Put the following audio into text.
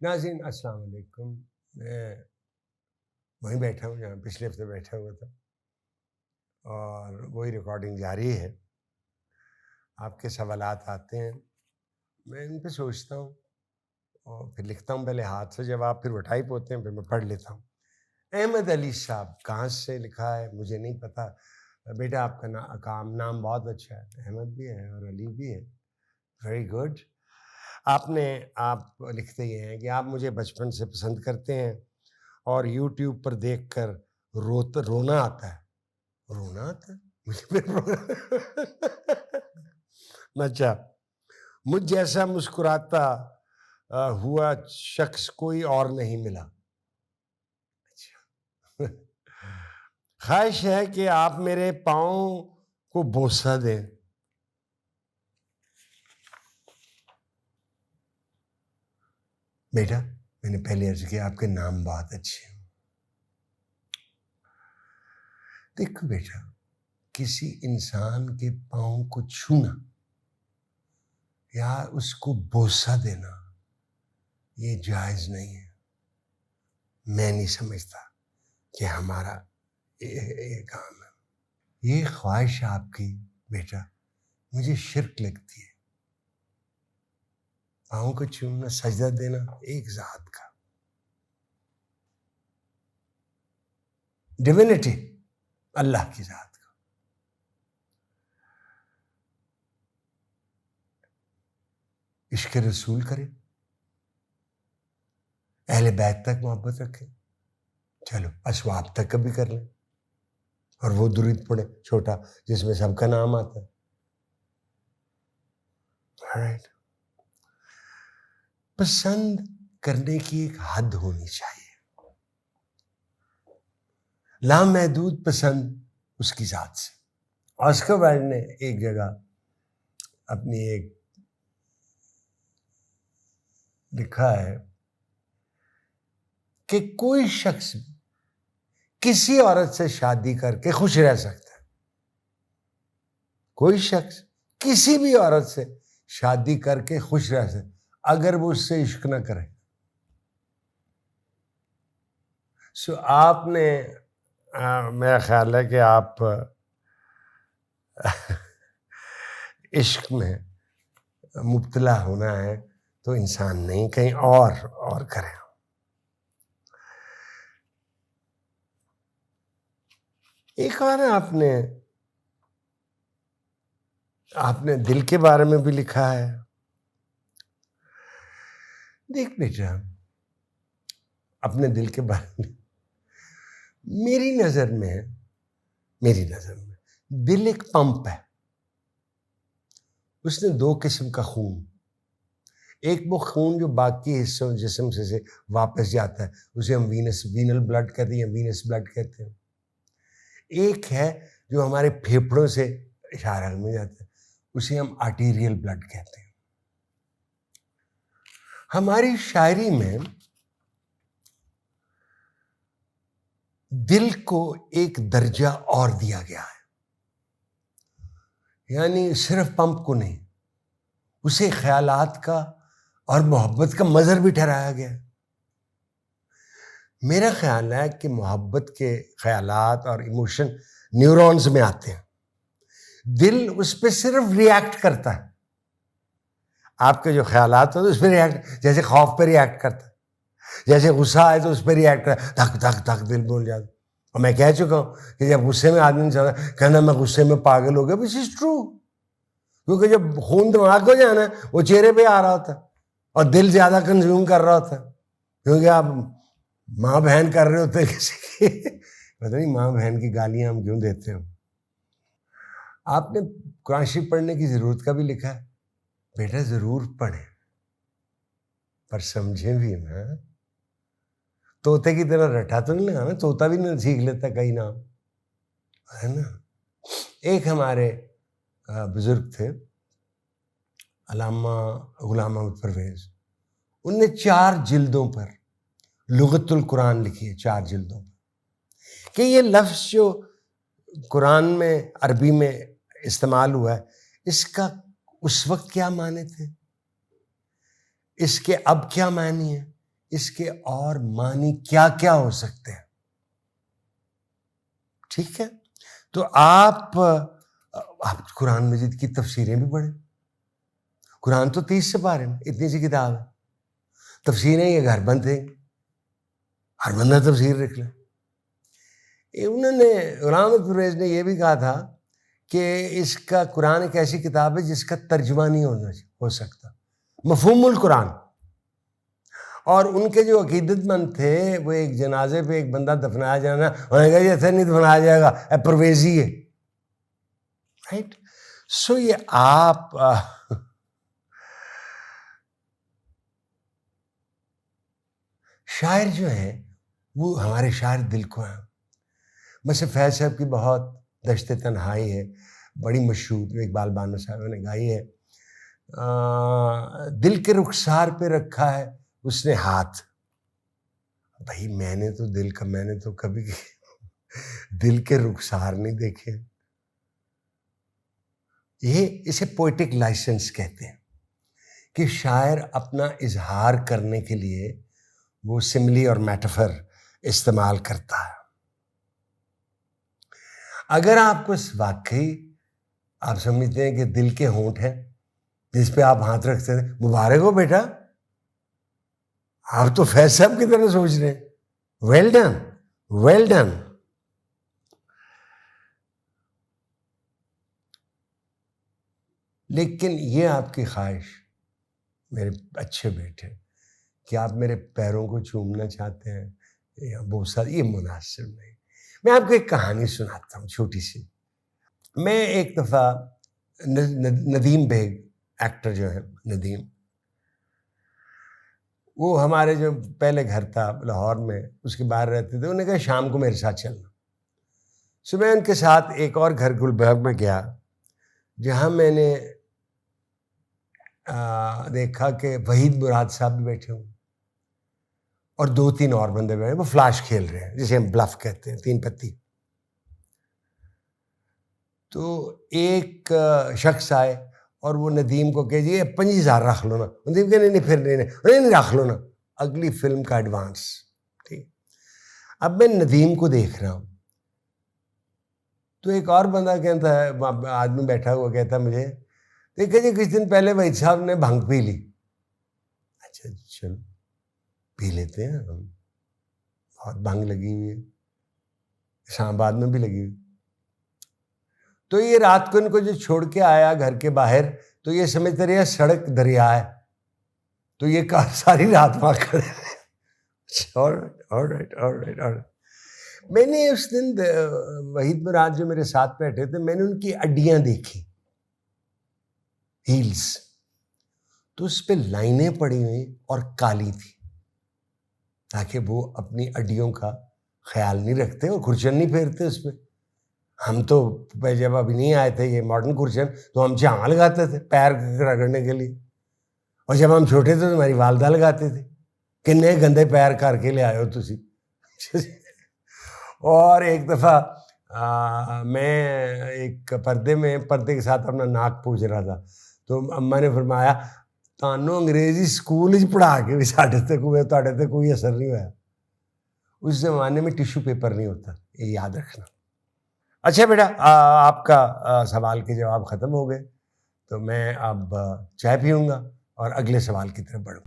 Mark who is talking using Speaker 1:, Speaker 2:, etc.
Speaker 1: नाज़रीन अस्सलाम वालेकुम। मैं वहीं बैठा हूँ जहाँ पिछले हफ्ते बैठा हुआ था और वही रिकॉर्डिंग जारी है। आपके सवालात आते हैं, मैं इन पे सोचता हूँ और फिर लिखता हूँ पहले हाथ से जवाब, फिर वो टाइप होते हैं, फिर मैं पढ़ लेता हूँ। अहमद अली साहब कहाँ से लिखा है मुझे नहीं पता। बेटा आपका नाम बहुत अच्छा है, अहमद भी है और अली भी है। Very good. आप लिखते ये हैं कि आप मुझे बचपन से पसंद करते हैं और यूट्यूब पर देखकर रोना आता है। रोना आता है? मुझे फिर रोना अच्छा, मुझ जैसा मुस्कुराता हुआ शख्स कोई और नहीं मिला। अच्छा। ख्वाहिश है कि आप मेरे पाँव को बोसा दें। बेटा, मैंने पहले अर्ज किया आपके नाम बहुत अच्छे हैं। देखो बेटा, किसी इंसान के पाँव को छूना या उसको बोसा देना ये जायज नहीं है। मैं नहीं समझता कि हमारा ये काम है। ये ख्वाहिश आपकी बेटा मुझे शिर्क लगती है। पाँव को चूमना, सजदा देना एक जात का डिविनिटी, अल्लाह की जात का। इश्क रसूल करें, अहले बैत तक मोहब्बत रखें, चलो असवाब तक कभी कर लें और वो दुरूद पढ़े छोटा जिसमें सबका नाम आता है। राइट। पसंद करने की एक हद होनी चाहिए। लामहदूद पसंद उसकी जात से। ऑस्कर वाइल्ड ने एक जगह अपनी एक लिखा है कि कोई शख्स किसी औरत से शादी करके खुश रह सकता है। कोई शख्स किसी भी औरत से शादी करके खुश रह सकता है अगर वो उससे इश्क ना करे। सो आपने मेरा ख्याल है कि आप इश्क में मुब्तला होना है तो इंसान नहीं, कहीं और करें। एक बार आपने दिल के बारे में भी लिखा है। देख बेटा, अपने दिल के बारे में मेरी नजर में दिल एक पंप है। उसने दो किस्म का खून, एक वो खून जो बाकी हिस्सों जिस्म से वापस जाता है उसे हम वीनल ब्लड कहते हैं, वीनस ब्लड कहते हैं। एक है जो हमारे फेफड़ों से इशारा में जाता है, उसे हम आर्टीरियल ब्लड कहते हैं। हमारी शायरी में दिल को एक दर्जा और दिया गया है, यानी सिर्फ पंप को नहीं, उसे ख्यालात का और मोहब्बत का मजहर भी ठहराया गया है। मेरा ख्याल है कि मोहब्बत के ख्यालात और इमोशन न्यूरॉन्स में आते हैं, दिल उस पर सिर्फ रिएक्ट करता है। आपके जो ख्यालात होते हैं उस पर रिएक्ट, जैसे खौफ पे रिएक्ट करता है, जैसे गुस्सा आए तो उस पर रिएक्ट करता है, धक धक धक दिल बोल जाता। और मैं कह चुका हूँ कि जब गुस्से में आदमी कहना मैं गुस्से में पागल हो गया, विच इज ट्रू, क्योंकि जब खून दिमाग हो जाना वो चेहरे पे आ रहा होता है और दिल ज्यादा कंज्यूम कर रहा होता है, क्योंकि आप माँ बहन कर रहे होते हैं किसी की पता नहीं माँ बहन की गालियां हम क्यों देते हो। आपने कुरान शरीफ पढ़ने की जरूरत का भी लिखा है। बेटा जरूर पढ़े पर समझे भी ना, तोते की तरह रटा तो नहीं लगाना, तोता भी नहीं सीख लेता कई नाम, है ना। एक हमारे बुजुर्ग थे अल्लामा गुलाम अहमद परवेज, उनने 4 जिल्दों पर लुगतुल कुरान लिखी है, 4 जिल्दों पर, कि ये लफ्ज़ जो कुरान में अरबी में इस्तेमाल हुआ है इसका उस वक्त क्या माने थे, इसके अब क्या मानी है, इसके और मानी क्या क्या हो सकते हैं। ठीक है, तो आप कुरान मजीद की तफसीरें भी पढ़ें। कुरान तो 30 से पारे में, इतनी सी किताब है। तफसीरें ये घर बंद थे, हर बंदा तफसीर लिख ले। उन्होंने गुलाम अहमद परवेज़ ने यह भी कहा था कि इसका कुरान एक ऐसी किताब है जिसका तर्जुमा नहीं हो सकता, मफहूमुल कुरान। और उनके जो अकीदतमंद थे, वो एक जनाजे पे एक बंदा दफनाया जाना, उन्होंने कहा ऐसे नहीं दफनाया जाएगा, परवेज़ी है। राइट, सो ये आप शायर जो है वो हमारे शायर दिल को हैं। वैसे फैज़ साहब की बहुत दश्त तन्हाई है, बड़ी मशहूर, इकबाल बानो साहब ने गाई है। दिल के रुखसार पे रखा है उसने हाथ। भाई मैंने तो कभी दिल के रुखसार नहीं देखे। इसे पोएटिक लाइसेंस कहते हैं कि शायर अपना इजहार करने के लिए वो सिमली और मेटाफर इस्तेमाल करता है। अगर आपको वाकई आप समझते हैं कि दिल के होंठ हैं जिस पे आप हाथ रखते हैं, मुबारक हो बेटा, आप तो फैज़ साहब की तरह सोच रहे हैं। Well done, well done. लेकिन ये आपकी ख्वाहिश मेरे अच्छे बेटे कि आप मेरे पैरों को चूमना चाहते हैं या बहुत सारी, ये मुनासिब नहीं। मैं आपको एक कहानी सुनाता हूँ छोटी सी। मैं एक दफ़ा नदीम बेग, एक्टर जो है नदीम, वो हमारे जो पहले घर था लाहौर में, उसके बाहर रहते थे। उन्होंने कहा शाम को मेरे साथ चलना। सो मैं उनके साथ एक और घर गुलबर्ग में गया, जहाँ मैंने देखा कि वहीद मुराद साहब भी बैठे हुए और 2-3 और बंदे बैठे, वो फ्लैश खेल रहे हैं जिसे हम ब्लफ कहते हैं, 3 पत्ती। तो एक शख्स आए और वो नदीम को कहे जी 25,000 रख लो ना। नदीम कहे नहीं फिर नहीं रख लो ना, अगली फिल्म का एडवांस। ठीक, अब मैं नदीम को देख रहा हूँ, तो एक और बंदा कहता है, आदमी बैठा हुआ कहता मुझे, देखिए जी कुछ दिन पहले वहीद साहब ने भंग पी ली। अच्छा चलो पी लेते हैं हम, बहुत भंग लगी हुई है, इस्लामाबाद में भी लगी हुई। तो ये रात को इनको जो छोड़ के आया घर के बाहर, तो ये समझते रहे सड़क दरिया है, तो ये सारी रात वहां खड़े रहे। ऑलराइट। मैंने उस दिन वहीद मुराद जो मेरे साथ बैठे थे, मैंने उनकी अड्डियां देखी, हील्स, तो उस पर लाइनें पड़ी हुई और काली थी, ताकि वो अपनी अड्डियों का ख्याल नहीं रखते और खुरचन नहीं फेरते उसमें। हम तो जब अभी नहीं आए थे ये मॉडर्न खुरचन, तो हम चावल लगाते थे पैर रगड़ने के लिए, और जब हम छोटे थे तो हमारी वालदा लगाते थे, किन्ने गंदे पैर करके ले आए हो तुसी। और एक दफ़ा मैं एक पर्दे के साथ अपना नाक पूछ रहा था, तो अम्मा ने फरमाया तानू अंग्रेजी स्कूल ही पढ़ा के भी साढ़े तक कोई असर नहीं हुआ। उस ज़माने में टिश्यू पेपर नहीं होता, ये याद रखना। अच्छा बेटा, आपका सवाल के जवाब ख़त्म हो गए, तो मैं अब चाय पीऊँगा और अगले सवाल की तरफ बढ़ूँ।